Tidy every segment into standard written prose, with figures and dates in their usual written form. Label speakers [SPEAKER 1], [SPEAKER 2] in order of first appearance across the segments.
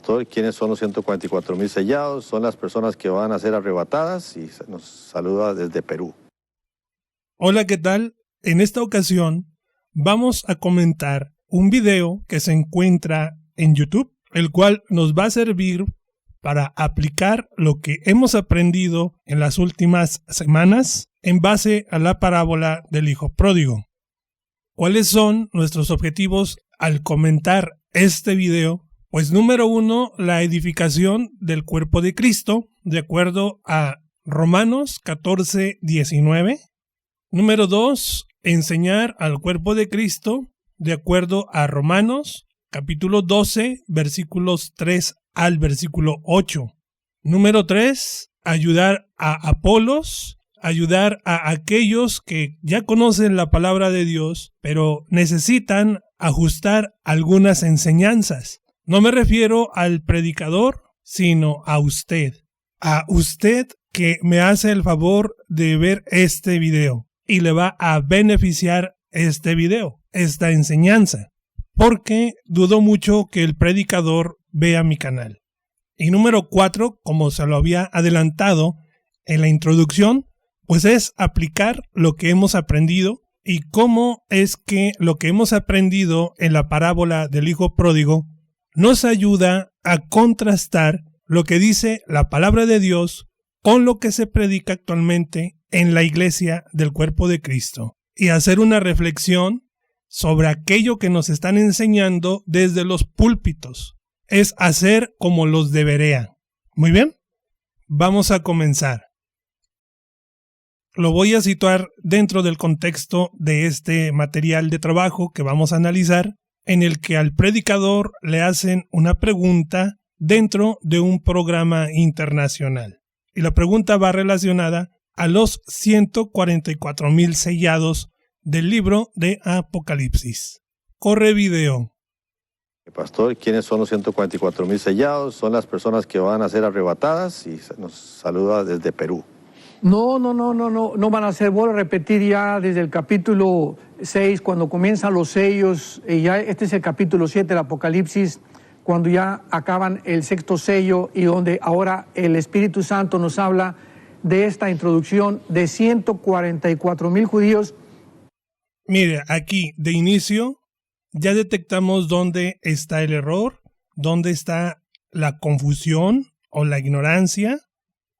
[SPEAKER 1] Pastor, ¿quiénes son los 144,000 sellados? Son las personas que van a ser arrebatadas y nos saluda desde Perú.
[SPEAKER 2] Hola, ¿qué tal? En esta ocasión vamos a comentar un video que se encuentra en YouTube, el cual nos va a servir para aplicar lo que hemos aprendido en las últimas semanas en base a la parábola del Hijo Pródigo. ¿Cuáles son nuestros objetivos al comentar este video? Pues número 1, la edificación del cuerpo de Cristo, de acuerdo a Romanos 14:19. Número 2, enseñar al cuerpo de Cristo, de acuerdo a Romanos capítulo 12, versículos 3 al versículo 8. Número 3, ayudar a Apolos, ayudar a aquellos que ya conocen la palabra de Dios, pero necesitan ajustar algunas enseñanzas. No me refiero al predicador, sino a usted. A usted que me hace el favor de ver este video y le va a beneficiar este video, esta enseñanza, porque dudo mucho que el predicador vea mi canal. Y número 4, como se lo había adelantado en la introducción, pues es aplicar lo que hemos aprendido y cómo es que lo que hemos aprendido en la parábola del Hijo Pródigo nos ayuda a contrastar lo que dice la palabra de Dios con lo que se predica actualmente en la iglesia del cuerpo de Cristo y hacer una reflexión sobre aquello que nos están enseñando desde los púlpitos. Es hacer como los de Berea. Muy bien, vamos a comenzar. Lo voy a situar dentro del contexto de este material de trabajo que vamos a analizar, en el que al predicador le hacen una pregunta dentro de un programa internacional. Y la pregunta va relacionada a los 144,000 sellados del libro de Apocalipsis. Corre video.
[SPEAKER 1] Pastor, ¿quiénes son los 144,000 sellados? Son las personas que van a ser arrebatadas y nos saluda desde Perú.
[SPEAKER 3] No van a ser, vuelvo a repetir ya desde el capítulo 6, cuando comienzan los sellos, ya este es el capítulo 7 del Apocalipsis, cuando ya acaban el sexto sello y donde ahora el Espíritu Santo nos habla de esta introducción de 144,000 judíos.
[SPEAKER 2] Mire, aquí de inicio ya detectamos dónde está el error, dónde está la confusión o la ignorancia.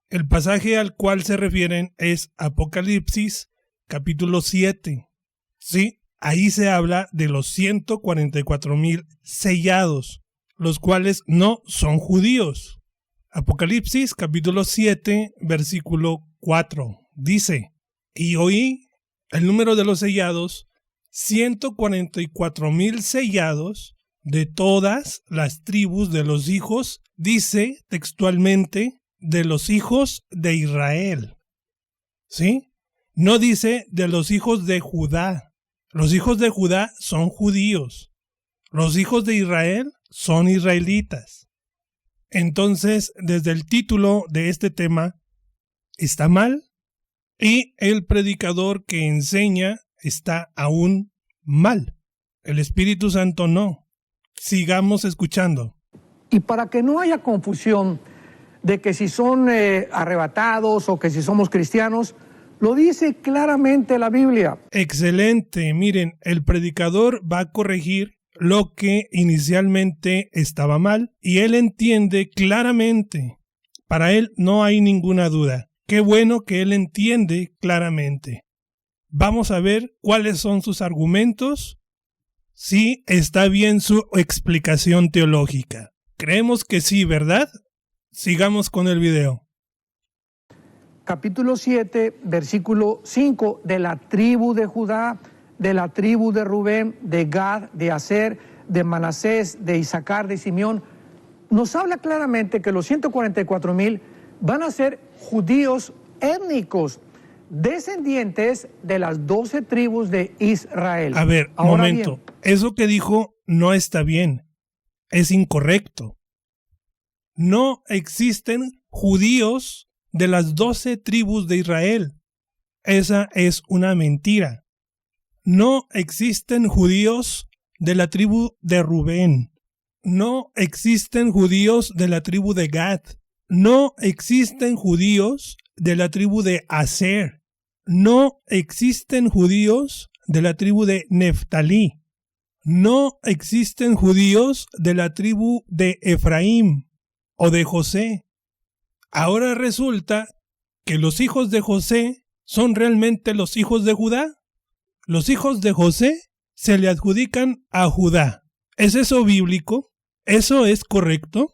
[SPEAKER 2] El pasaje al cual se refieren es Apocalipsis capítulo 7. Sí, ahí se habla de los 144,000 sellados, los cuales no son judíos. Apocalipsis capítulo 7, versículo 4, dice: y oí el número de los sellados, 144,000 sellados de todas las tribus de los hijos, dice textualmente, de los hijos de Israel. ¿Sí? No dice de los hijos de Judá. Los hijos de Judá son judíos. Los hijos de Israel son israelitas. Entonces, desde el título de este tema, está mal, y el predicador que enseña está aún mal. El Espíritu Santo no. Sigamos escuchando.
[SPEAKER 3] Y para que no haya confusión de que si son arrebatados o que si somos cristianos, lo dice claramente la Biblia.
[SPEAKER 2] Excelente. Miren, el predicador va a corregir lo que inicialmente estaba mal y él entiende claramente. Para él no hay ninguna duda. Qué bueno que él entiende claramente. Vamos a ver cuáles son sus argumentos, si está bien su explicación teológica. Creemos que sí, ¿verdad? Sigamos con el video.
[SPEAKER 3] Capítulo 7, versículo 5, de la tribu de Judá, de la tribu de Rubén, de Gad, de Aser, de Manasés, de Isaacar, de Simeón, nos habla claramente que los 144,000 van a ser judíos étnicos, descendientes de las 12 tribus de Israel.
[SPEAKER 2] A ver,
[SPEAKER 3] ahora
[SPEAKER 2] momento.
[SPEAKER 3] Bien,
[SPEAKER 2] eso que dijo no está bien. Es incorrecto. No existen judíos de las 12 tribus de Israel. Esa es una mentira. No existen judíos de la tribu de Rubén. no existen judíos de la tribu de Gad. No existen judíos de la tribu de Aser. No existen judíos de la tribu de Neftalí. No existen judíos de la tribu de Efraín o de José. Ahora resulta que los hijos de José son realmente los hijos de Judá. Los hijos de José se le adjudican a Judá. ¿Es eso bíblico? ¿Eso es correcto?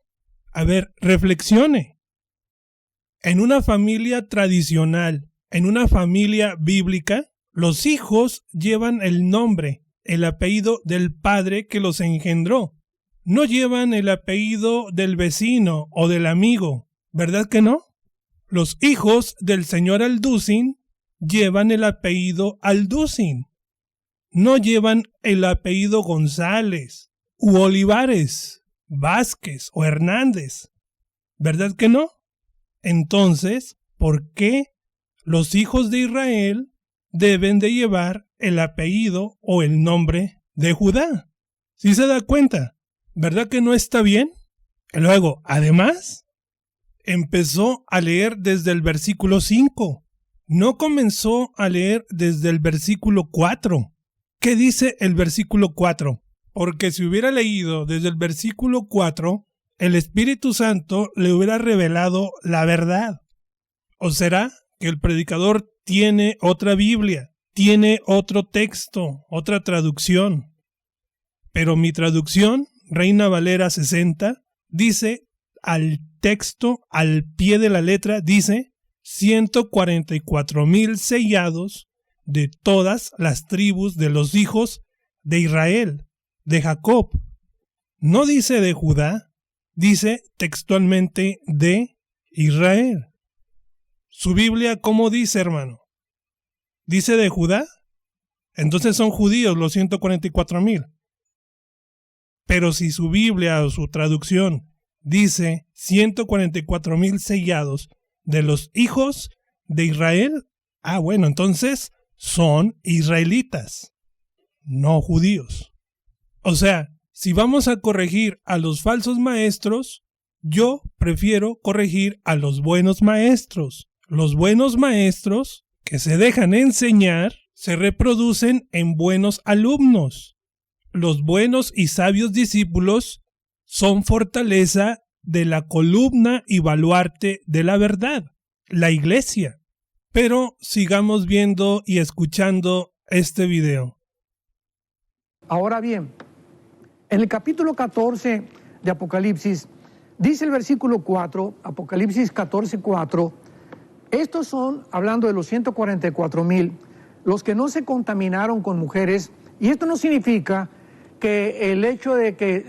[SPEAKER 2] A ver, reflexione. En una familia tradicional, en una familia bíblica, los hijos llevan el nombre, el apellido del padre que los engendró. No llevan el apellido del vecino o del amigo, ¿verdad que no? Los hijos del señor Alducin llevan el apellido Alducin. No llevan el apellido González, u Olivares, Vázquez o Hernández, ¿verdad que no? Entonces, ¿por qué los hijos de Israel deben de llevar el apellido o el nombre de Judá? ¿Sí se da cuenta? ¿Verdad que no está bien? Y luego, además, empezó a leer desde el versículo 5. No comenzó a leer desde el versículo 4. ¿Qué dice el versículo 4? Porque si hubiera leído desde el versículo 4, el Espíritu Santo le hubiera revelado la verdad. ¿O será que el predicador tiene otra Biblia, tiene otro texto, otra traducción? Pero mi traducción, Reina Valera 60, dice al texto, al pie de la letra, dice 144,000 sellados de todas las tribus de los hijos de Israel, de Jacob. No dice de Judá, dice textualmente de Israel. ¿Su Biblia cómo dice, hermano? ¿Dice de Judá? Entonces son judíos los 144,000. Pero si su Biblia o su traducción dice 144,000 sellados de los hijos de Israel, bueno, entonces son israelitas, no judíos. O sea, si vamos a corregir a los falsos maestros, yo prefiero corregir a los buenos maestros. Los buenos maestros que se dejan enseñar se reproducen en buenos alumnos. Los buenos y sabios discípulos son fortaleza de la columna y baluarte de la verdad, la iglesia. Pero sigamos viendo y escuchando este video.
[SPEAKER 3] Ahora bien, en el capítulo 14 de Apocalipsis, dice el versículo 4, Apocalipsis 14:4, estos son, hablando de los 144,000, los que no se contaminaron con mujeres, y esto no significa que el hecho de que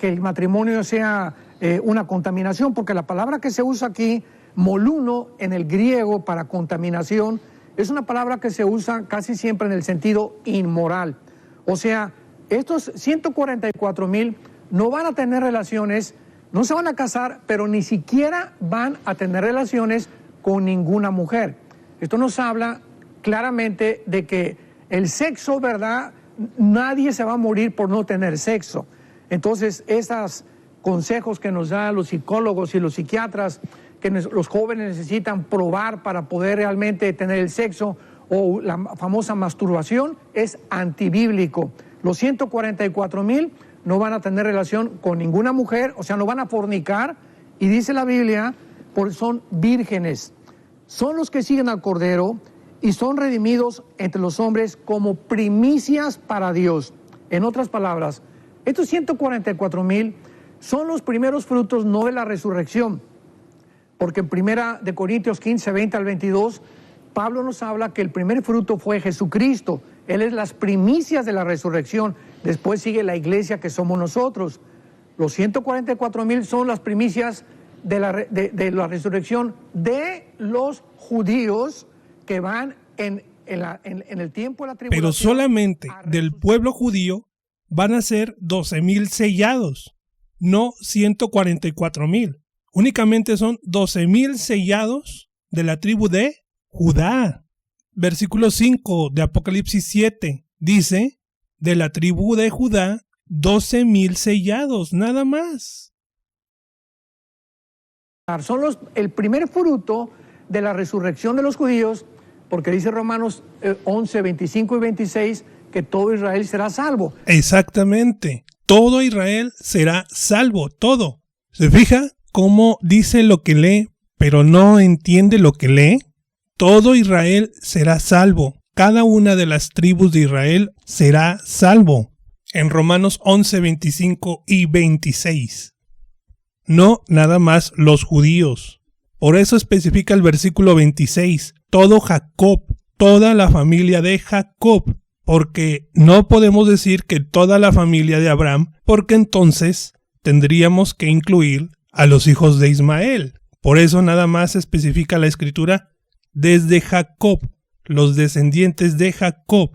[SPEAKER 3] el matrimonio sea una contaminación, porque la palabra que se usa aquí, moluno, en el griego para contaminación, es una palabra que se usa casi siempre en el sentido inmoral. O sea, estos 144,000 no van a tener relaciones, no se van a casar, pero ni siquiera van a tener relaciones con ninguna mujer. Esto nos habla claramente de que el sexo, ¿verdad? Nadie se va a morir por no tener sexo. Entonces, esos consejos que nos dan los psicólogos y los psiquiatras, que los jóvenes necesitan probar para poder realmente tener el sexo, o la famosa masturbación, es antibíblico. Los 144,000 no van a tener relación con ninguna mujer, o sea, no van a fornicar, y dice la Biblia, son vírgenes. Son los que siguen al Cordero y son redimidos entre los hombres como primicias para Dios. En otras palabras, estos 144,000 son los primeros frutos no de la resurrección, porque en 1 de Corintios 15, 20 al 22, Pablo nos habla que el primer fruto fue Jesucristo. Él es las primicias de la resurrección. Después sigue la iglesia que somos nosotros. Los 144,000 son las primicias de la resurrección de los judíos que van en el tiempo de la tribulación.
[SPEAKER 2] Pero solamente del pueblo judío van a ser 12,000 sellados, no 144,000. Únicamente son 12,000 sellados de la tribu de Judá. Versículo 5 de Apocalipsis 7 dice, de la tribu de Judá 12,000 sellados, nada más.
[SPEAKER 3] Son el primer fruto de la resurrección de los judíos, porque dice Romanos 11, 25 y 26 que todo Israel será salvo.
[SPEAKER 2] Exactamente, todo Israel será salvo, todo. ¿Se fija cómo dice lo que lee, pero no entiende lo que lee? Todo Israel será salvo. Cada una de las tribus de Israel será salvo. En Romanos 11, 25 y 26. No nada más los judíos. Por eso especifica el versículo 26. Todo Jacob, toda la familia de Jacob. Porque no podemos decir que toda la familia de Abraham, porque entonces tendríamos que incluir a los hijos de Ismael. Por eso nada más especifica la escritura desde Jacob, los descendientes de Jacob.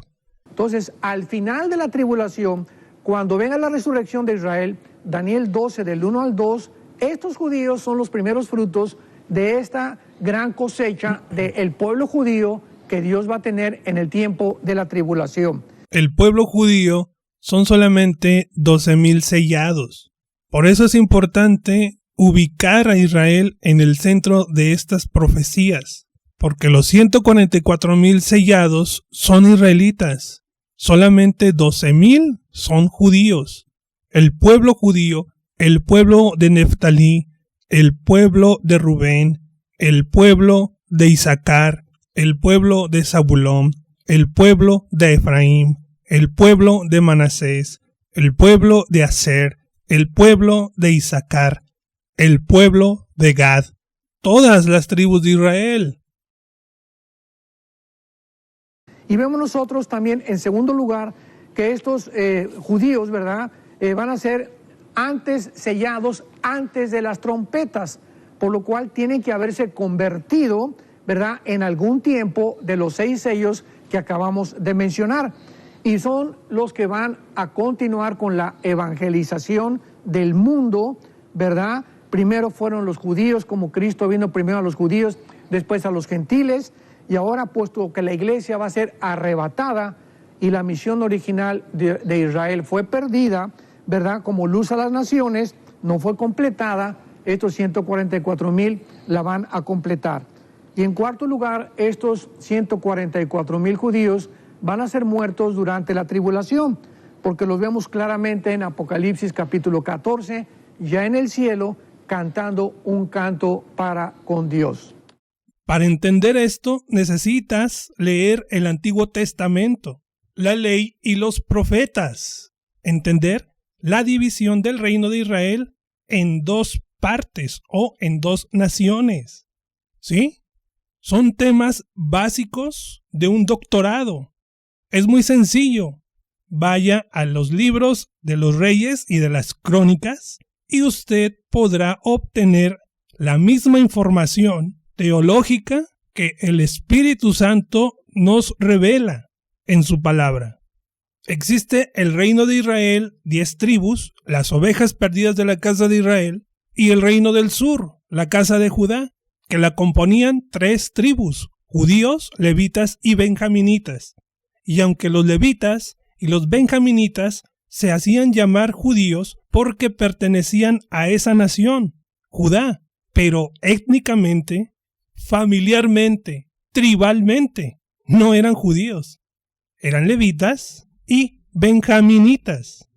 [SPEAKER 3] Entonces, al final de la tribulación, cuando venga la resurrección de Israel, Daniel 12, del 1 al 2, estos judíos son los primeros frutos de esta gran cosecha del pueblo judío que Dios va a tener en el tiempo de la tribulación.
[SPEAKER 2] El pueblo judío son solamente 12,000 sellados. Por eso es importante ubicar a Israel en el centro de estas profecías, porque los 144,000 sellados son israelitas. Solamente 12,000 son judíos. El pueblo judío, el pueblo de Neftalí, el pueblo de Rubén, el pueblo de Isaacar, el pueblo de Zabulón, el pueblo de Efraín, el pueblo de Manasés, el pueblo de Aser, el pueblo de Isaacar, el pueblo de Gad, todas las tribus de Israel.
[SPEAKER 3] Y vemos nosotros también, en segundo lugar, que estos judíos, ¿verdad?, van a ser sellados antes de las trompetas, por lo cual tienen que haberse convertido, ¿verdad?, en algún tiempo de los 6 sellos que acabamos de mencionar. Y son los que van a continuar con la evangelización del mundo, ¿verdad? Primero fueron los judíos, como Cristo vino primero a los judíos, después a los gentiles, y ahora, puesto que la iglesia va a ser arrebatada y la misión original de Israel fue perdida, ¿verdad?, como luz a las naciones, no fue completada, estos 144,000 la van a completar. Y en cuarto lugar, estos 144,000 judíos van a ser muertos durante la tribulación, porque los vemos claramente en Apocalipsis capítulo 14, ya en el cielo, cantando un canto para con Dios.
[SPEAKER 2] Para entender esto, necesitas leer el Antiguo Testamento, la ley y los profetas. Entender la división del reino de Israel en 2 partes o en 2 naciones. ¿Sí? Son temas básicos de un doctorado. Es muy sencillo. Vaya a los libros de los reyes y de las crónicas y usted podrá obtener la misma información teológica que el Espíritu Santo nos revela en su palabra. Existe el reino de Israel, 10 tribus, las ovejas perdidas de la casa de Israel, y el reino del sur, la casa de Judá, que la componían 3 tribus, judíos, levitas y benjaminitas. Y aunque los levitas y los benjaminitas se hacían llamar judíos porque pertenecían a esa nación, Judá, pero étnicamente, familiarmente, tribalmente, no eran judíos. Eran levitas y benjaminitas.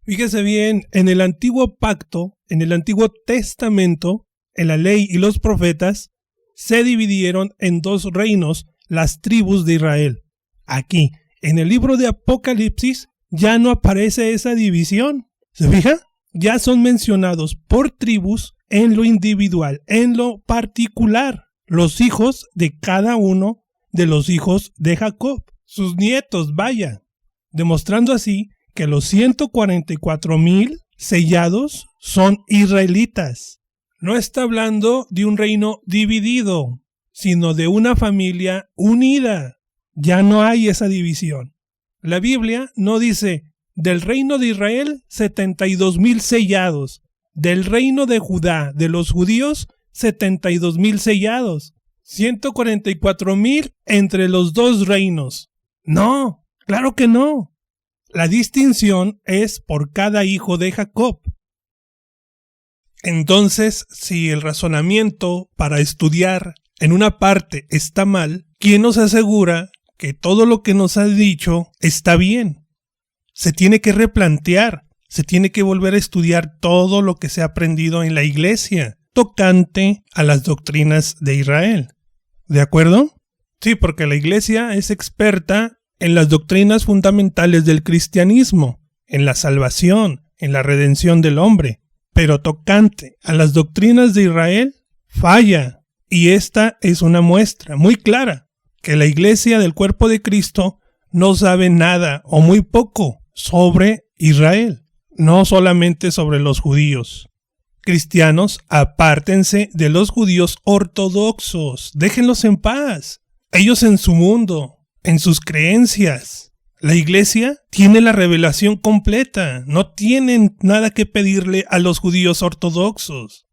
[SPEAKER 2] Fíjese bien, en el antiguo pacto, en el Antiguo Testamento, en la ley y los profetas, se dividieron en 2 reinos las tribus de Israel. Aquí, en el libro de Apocalipsis, ya no aparece esa división. ¿Se fija? Ya son mencionados por tribus en lo individual, en lo particular, los hijos de cada uno de los hijos de Jacob, sus nietos, vaya, demostrando así que los 144,000 sellados son israelitas. No está hablando de un reino dividido, sino de una familia unida. Ya no hay esa división. La Biblia no dice del reino de Israel 72,000 sellados, del reino de Judá, de los judíos 72,000 sellados, 144,000 entre los 2 reinos. No, claro que no. La distinción es por cada hijo de Jacob. Entonces, si el razonamiento para estudiar en una parte está mal, ¿quién nos asegura que todo lo que nos ha dicho está bien? Se tiene que replantear, se tiene que volver a estudiar todo lo que se ha aprendido en la iglesia tocante a las doctrinas de Israel. ¿De acuerdo? Sí, porque la iglesia es experta en las doctrinas fundamentales del cristianismo, en la salvación, en la redención del hombre. Pero tocante a las doctrinas de Israel, falla. Y esta es una muestra muy clara que la iglesia del cuerpo de Cristo no sabe nada o muy poco sobre Israel, no solamente sobre los judíos. Cristianos, apártense de los judíos ortodoxos, déjenlos en paz. Ellos en su mundo, en sus creencias. La iglesia tiene la revelación completa, no tienen nada que pedirle a los judíos ortodoxos.